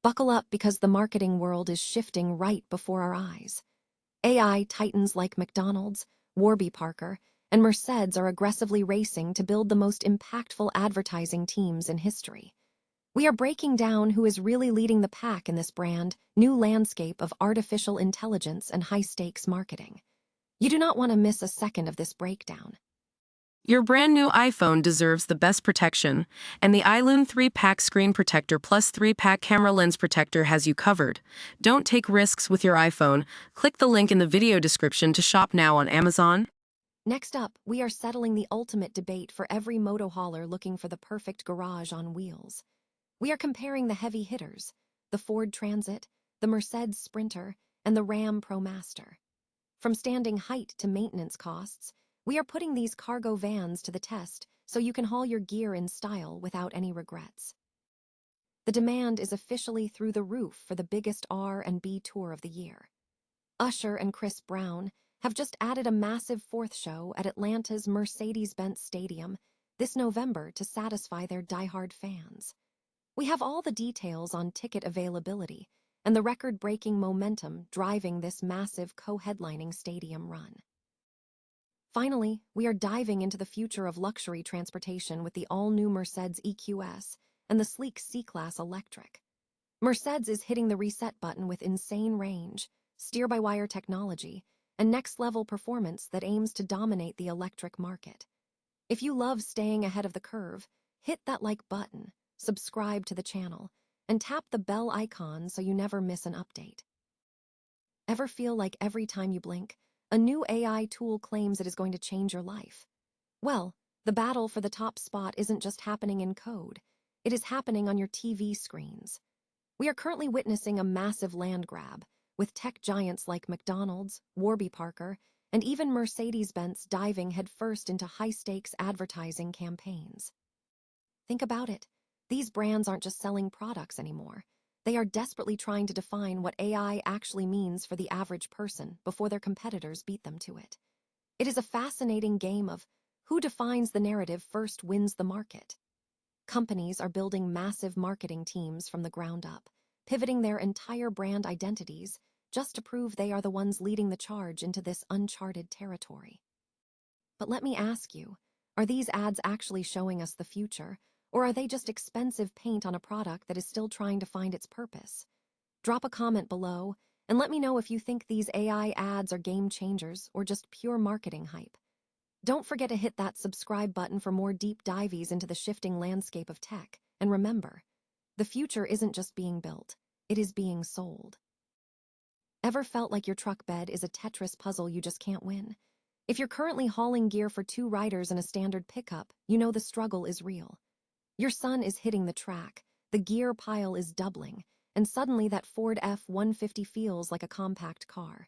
Buckle up because the marketing world is shifting right before our eyes. AI titans like McDonald's, Warby Parker, and Mercedes are aggressively racing to build the most impactful advertising teams in history. We are breaking down who is really leading the pack in this brand new landscape of artificial intelligence and high-stakes marketing. You do not want to miss a second of this breakdown. Your brand new iPhone deserves the best protection, and the iLume 3-pack screen protector plus 3-pack camera lens protector has you covered. Don't take risks with your iPhone. Click the link in the video description to shop now on Amazon. Next up, we are settling the ultimate debate for every moto hauler looking for the perfect garage on wheels. We are comparing the heavy hitters, the Ford Transit, the Mercedes Sprinter, and the Ram ProMaster. From standing height to maintenance costs, we are putting these cargo vans to the test so you can haul your gear in style without any regrets. The demand is officially through the roof for the biggest R&B tour of the year. Usher and Chris Brown have just added a massive fourth show at Atlanta's Mercedes-Benz Stadium this November to satisfy their diehard fans. We have all the details on ticket availability and the record-breaking momentum driving this massive co-headlining stadium run. Finally, we are diving into the future of luxury transportation with the all-new Mercedes EQS and the sleek C-ClassElectric. Mercedes is hitting the reset button with insane range, steer-by-wire technology, and next-level performance that aims to dominate the electric market. If you love staying ahead of the curve, hit that like button, subscribe to the channel, and tap the bell icon so you never miss an update. Ever feel like every time you blink, a new AI tool claims it is going to change your life? Well, the battle for the top spot isn't just happening in code. It is happening on your TV screens. We are currently witnessing a massive land grab, with tech giants like McDonald's, Warby Parker, and even Mercedes-Benz diving headfirst into high-stakes advertising campaigns. Think about it. These brands aren't just selling products anymore. They are desperately trying to define what AI actually means for the average person before their competitors beat them to it. It is a fascinating game of who defines the narrative first wins the market. Companies are building massive marketing teams from the ground up, pivoting their entire brand identities just to prove they are the ones leading the charge into this uncharted territory. But let me ask you, are these ads actually showing us the future? Or are they just expensive paint on a product that is still trying to find its purpose? Drop a comment below and let me know if you think these AI ads are game changers or just pure marketing hype. Don't forget to hit that subscribe button for more deep dives into the shifting landscape of tech. And remember, the future isn't just being built, it is being sold. Ever felt like your truck bed is a Tetris puzzle you just can't win? If you're currently hauling gear for 2 riders in a standard pickup, you know the struggle is real. Your son is hitting the track, the gear pile is doubling, and suddenly that Ford F-150 feels like a compact car.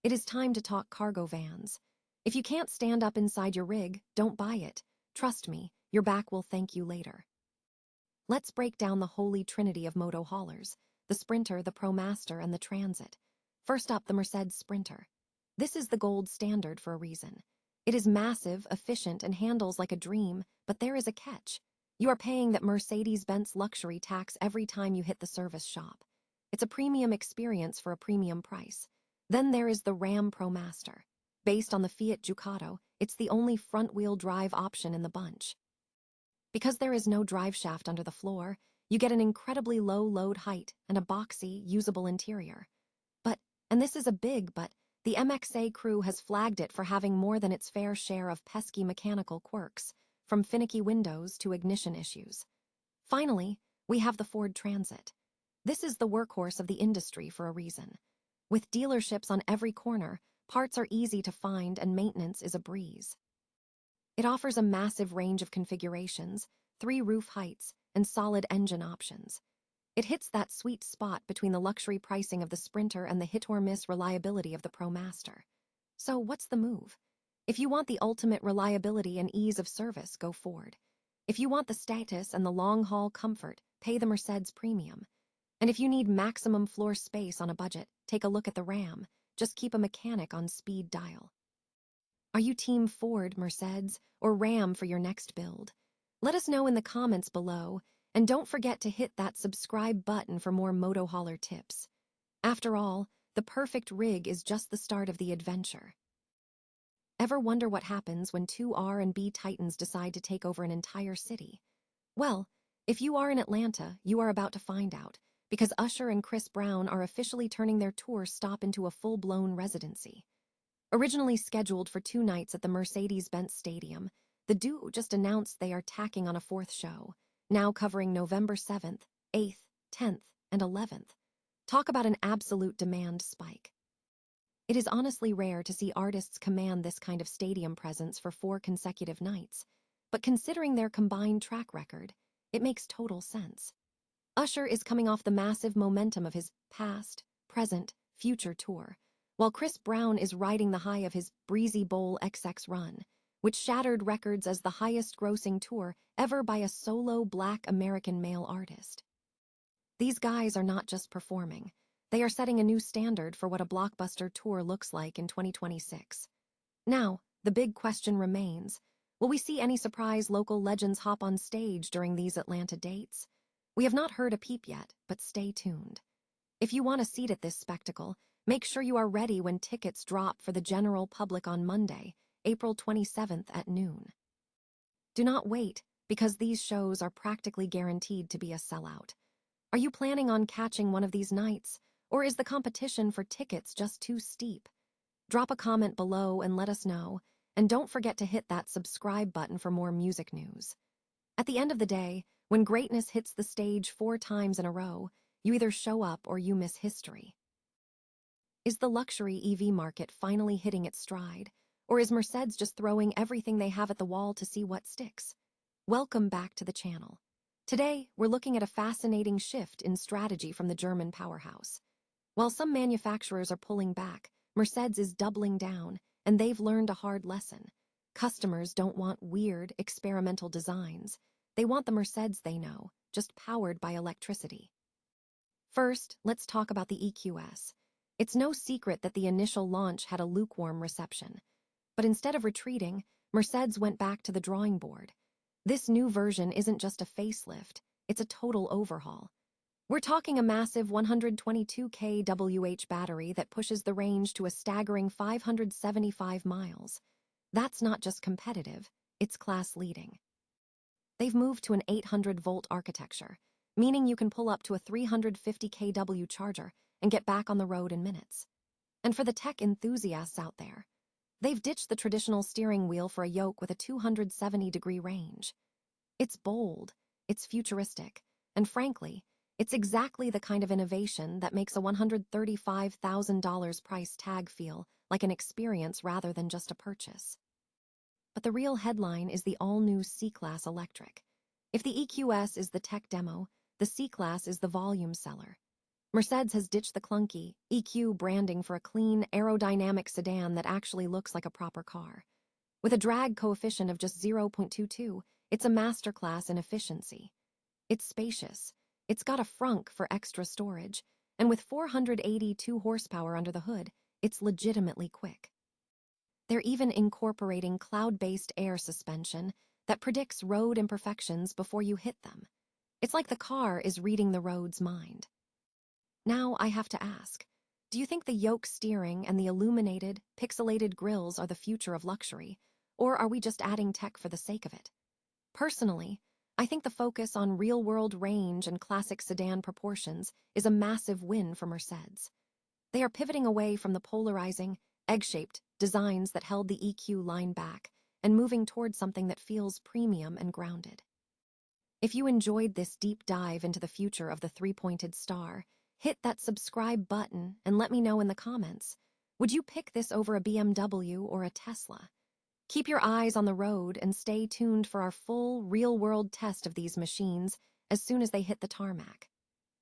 It is time to talk cargo vans. If you can't stand up inside your rig, don't buy it. Trust me, your back will thank you later. Let's break down the holy trinity of moto haulers, the Sprinter, the ProMaster, and the Transit. First up, the Mercedes Sprinter. This is the gold standard for a reason. It is massive, efficient, and handles like a dream, but there is a catch. You are paying that Mercedes-Benz luxury tax every time you hit the service shop. It's a premium experience for a premium price. Then there is the Ram ProMaster. Based on the Fiat Ducato, it's the only front-wheel drive option in the bunch. Because there is no drive shaft under the floor, you get an incredibly low load height and a boxy, usable interior. And this is a big but, the MXA crew has flagged it for having more than its fair share of pesky mechanical quirks, from finicky windows to ignition issues. Finally, we have the Ford Transit. This is the workhorse of the industry for a reason. With dealerships on every corner, parts are easy to find and maintenance is a breeze. It offers a massive range of configurations, 3 roof heights, and solid engine options. It hits that sweet spot between the luxury pricing of the Sprinter and the hit-or-miss reliability of the ProMaster. So what's the move? If you want the ultimate reliability and ease of service, go Ford. If you want the status and the long-haul comfort, pay the Mercedes Premium. And if you need maximum floor space on a budget, take a look at the Ram. Just keep a mechanic on speed dial. Are you team Ford, Mercedes, or Ram for your next build? Let us know in the comments below, And don't forget to hit that subscribe button for more moto hauler tips. After all, the perfect rig is just the start of the adventure. Ever wonder what happens when two R&B titans decide to take over an entire city? Well, if you are in Atlanta, you are about to find out, because Usher and Chris Brown are officially turning their tour stop into a full-blown residency. Originally scheduled for 2 nights at the Mercedes-Benz Stadium, the duo just announced they are tacking on a 4th show, now covering November 7th, 8th, 10th, and 11th. Talk about an absolute demand spike. It is honestly rare to see artists command this kind of stadium presence for 4 consecutive nights, but considering their combined track record, it makes total sense. Usher is coming off the massive momentum of his past, present, future tour, while Chris Brown is riding the high of his Breezy Bowl XX run, which shattered records as the highest-grossing tour ever by a solo Black American male artist. These guys are not just performing, they are setting a new standard for what a blockbuster tour looks like in 2026. Now, the big question remains, will we see any surprise local legends hop on stage during these Atlanta dates? We have not heard a peep yet, but stay tuned. If you want a seat at this spectacle, make sure you are ready when tickets drop for the general public on Monday, April 27th at noon. Do not wait, because these shows are practically guaranteed to be a sellout. Are you planning on catching one of these nights, or is the competition for tickets just too steep? Drop a comment below and let us know, and don't forget to hit that subscribe button for more music news. At the end of the day, when greatness hits the stage 4 times in a row, you either show up or you miss history. Is the luxury EV market finally hitting its stride, or is Mercedes just throwing everything they have at the wall to see what sticks? Welcome back to the channel. Today, we're looking at a fascinating shift in strategy from the German powerhouse. While some manufacturers are pulling back, Mercedes is doubling down, and they've learned a hard lesson. Customers don't want weird, experimental designs. They want the Mercedes they know, just powered by electricity. First, let's talk about the EQS. It's no secret that the initial launch had a lukewarm reception. But instead of retreating, Mercedes went back to the drawing board. This new version isn't just a facelift, it's a total overhaul. We're talking a massive 122 kWh battery that pushes the range to a staggering 575 miles. That's not just competitive, it's class-leading. They've moved to an 800-volt architecture, meaning you can pull up to a 350 kW charger and get back on the road in minutes. And for the tech enthusiasts out there, they've ditched the traditional steering wheel for a yoke with a 270-degree range. It's bold, it's futuristic, and frankly, it's exactly the kind of innovation that makes a $135,000 price tag feel like an experience rather than just a purchase. But the real headline is the all-new C-ClassElectric. If the EQS is the tech demo, the C-Class is the volume seller. Mercedes has ditched the clunky, EQ branding for a clean, aerodynamic sedan that actually looks like a proper car. With a drag coefficient of just 0.22, it's a masterclass in efficiency. It's spacious, it's got a frunk for extra storage, and with 482 horsepower under the hood, it's legitimately quick. They're even incorporating cloud-based air suspension that predicts road imperfections before you hit them. It's like the car is reading the road's mind. Now I have to ask, do you think the yoke steering and the illuminated, pixelated grills are the future of luxury, or are we just adding tech for the sake of it? Personally, I think the focus on real-world range and classic sedan proportions is a massive win for Mercedes. They are pivoting away from the polarizing, egg-shaped designs that held the EQ line back and moving toward something that feels premium and grounded. If you enjoyed this deep dive into the future of the three-pointed star, hit that subscribe button and let me know in the comments. Would you pick this over a BMW or a Tesla? Keep your eyes on the road and stay tuned for our full, real-world test of these machines as soon as they hit the tarmac.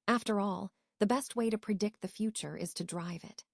After all, the best way to predict the future is to drive it.